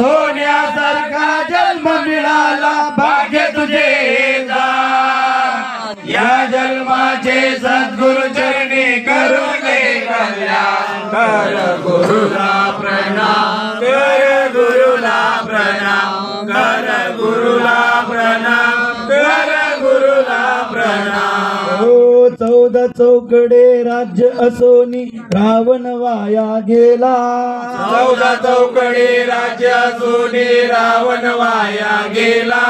सोन्यासारखा जन्म मिळाला भाग्य तुझे दान। या जन्माचे सद्गुरु चरणी करू दे कल्याण। कर गुरुला प्रणाम, कर गुरुला प्रणाम, कर गुरुला प्रणाम, कर गुरुला प्रणाम। हो 14 चौकडे राज्य असोनी रावण वाया गेला। 14 चौकडे राज्य असोनी रावण वाया गेला।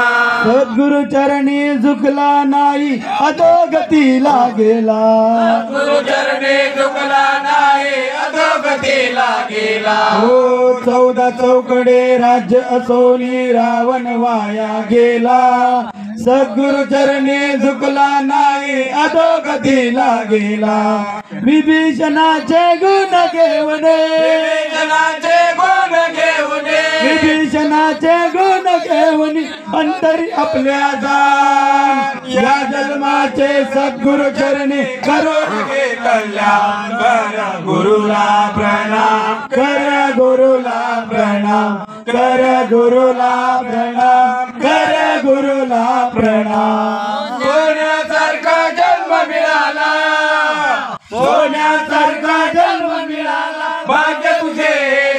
सद्गुरु चरणी झुकला नाही अधोगतीला गेला। सद्गुरु चरणी झुकला नाही अधोगतीला गेला। हो 14 चौकडे राज्य असोनी रावण वाया गेला। सद्गुरु चरणी झुकला नाही अधोगतीला गेला। विभीषणाचे गुण घेऊने, विभीषणाचे गुण घेऊने, विभीषणाचे गुण घेऊन अंतरी आपल्या जाण। या जन्माचे सद्गुरु चरणी करून घे कल्याण। कर गुरुला प्रणाम, कर गुरुला प्रणाम, कर गुरुला प्रणाम, कर गुरुला प्रणाम। सोन्यासारखा जन्म मिळाला, सोन्यासारखा जन्म मिळाला भाग्य तुझे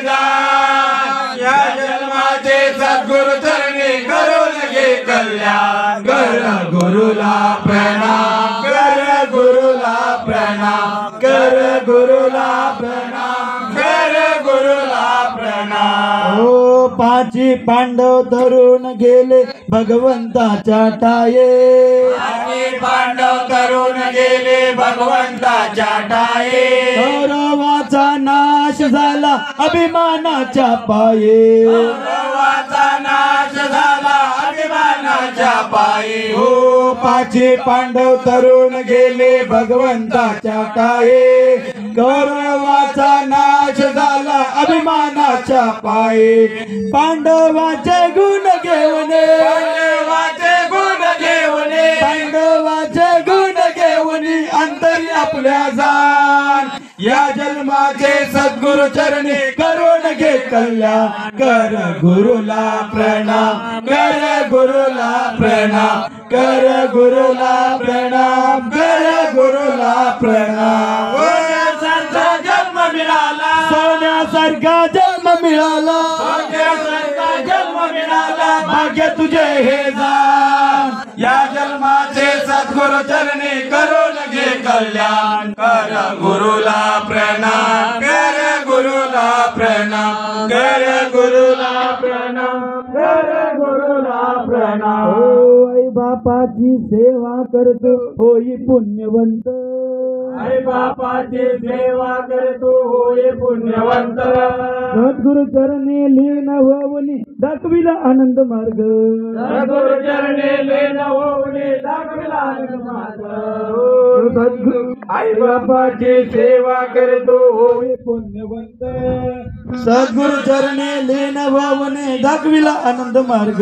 दान। या जन्माचे सद्गुरु चरणी करून घे कल्याण। कर गुरुला प्रणाम, कर गुरुला प्रणाम, कर गुरुला प्रणाम, कर गुरुला प्रणाम। हो 5 पांडव तरुण गेले भगवंताच्या टाये। आणि पांडव तरुण गेले भगवंताच्या टाये। कौरवाचा नाश झाला अभिमानाच्या पाये। कौरवाचा नाश झाला अभिमानाच्या पायी। हो 5 पांडव तरुण गेले भगवंताच्या टाये। कौरवाचा नाश झाला अभिमानाच्या पाये। पांडवाचे गुण घेऊने, पांडवाचे गुण घेऊने, पांडवाचे गुण घेऊन अंतरी आपल्या जाण। या जन्माचे सद्गुरु चरणी करून घे कल्याण। कर गुरुला प्रणाम, कर गुरुला प्रणाम, कर गुरुला प्रणाम, कर गुरुला प्रणाम। सोन्यासारखा जन्म मिळाला, सोन्यासारखा जन्म मिळाला, सोन्यासारखा जन्म मिळाला भाग्य तुझे हे जाण। या जन्माचे सद्गुरु चरणी करून घे कल्याण। कर गुरुला प्रणाम, कर गुरुला प्रणाम, कर गुरुला प्रणाम, कर गुरुला प्रणाम। हो आई बापाची सेवा करतो होई पुण्यवंत। आई बापाची सेवा करतो होय पुण्यवंत। सद्गुरु चरणी लीन होऊनी दाखविला आनंद मार्ग। सद्गुरु चरणी लीन होऊनी दाखविला आनंद मार्ग। सद्गुरु आई बापाची सेवा करतो होय पुण्यवंत। सद्गुरु चरणी लीन होऊनी दाखविला आनंद मार्ग।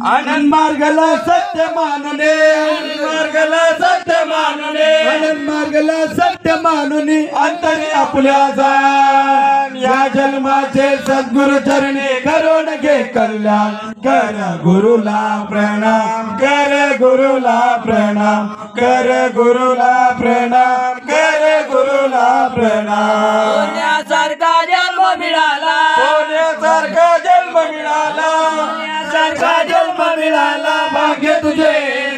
आनंद मार्गाला सत्य मानणे, आनंद मार्गाला सत्य मानणे, आनंद मार्गाला सत्य मानून अंतरी आपल्या जाण। या जन्माचे सद्गुरु चरणी करून घे कल्याण। कर गुरुला प्रणाम, कर गुरुला प्रणाम, कर गुरुला प्रणाम, कर गुरुला प्रणाम। सोन्यासारखा जन्म मिळाला, सोन्यासारखा जन्म मिळाला, सोन्यासारखा जन्म मिळाला भाग्य तुझे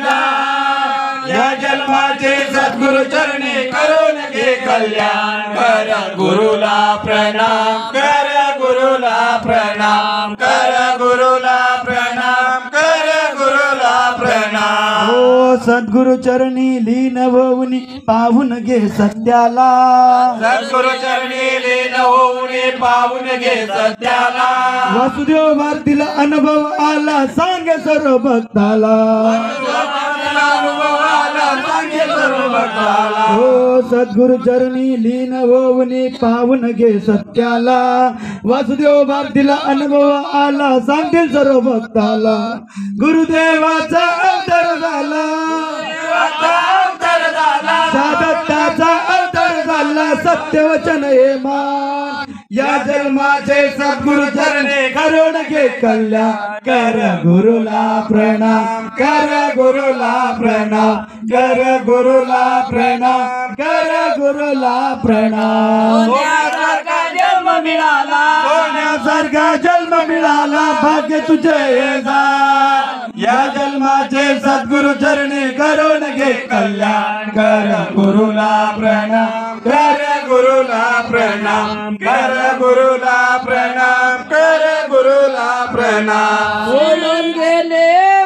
दान। या जन्माचे सद्गुरु चरणी करून घे कल्याण। कर गुरुला प्रणाम, कर गुरुला प्रणाम, कर गुरुला प्रणाम, कर गुरुला प्रणाम। हो सद्गुरु चरणी लीन होऊन पाहून घे सत्याला। सद्गुरु चरणी लीन होऊन पाहून घे सत्याला। वासुदेव भारतीला अनुभव आला सांग सर्व भक्ताला। हो सद्गुरु चरणी लीन होऊन पाहून घे सत्याला। वासुदेव भारतीला अनुभव आला सांगतील सर्व भक्ताला। गुरुदेवाचा अवतार झाला, दत्ताचा अवतार झाला, सत्यवचन हे मान। या जन्माचे सद्गुरु चरणे करून घे कल्याण कर गुरुला प्रणाम कर गुरुला प्रणाम कर गुरुला प्रणाम कर गुरुला प्रणाम सोन्यासारखा जन्म मिळाला सोन्यासारखा जन्म मिळाला भाग्य तुझे ये जा या जन्माचे सद्गुरु चरणी करून घे कल्याण कर गुरुला प्रणाम कर गुरुला प्रणाम कर गुरुला प्रणाम कर गुरुला प्रणाम सोडून गेले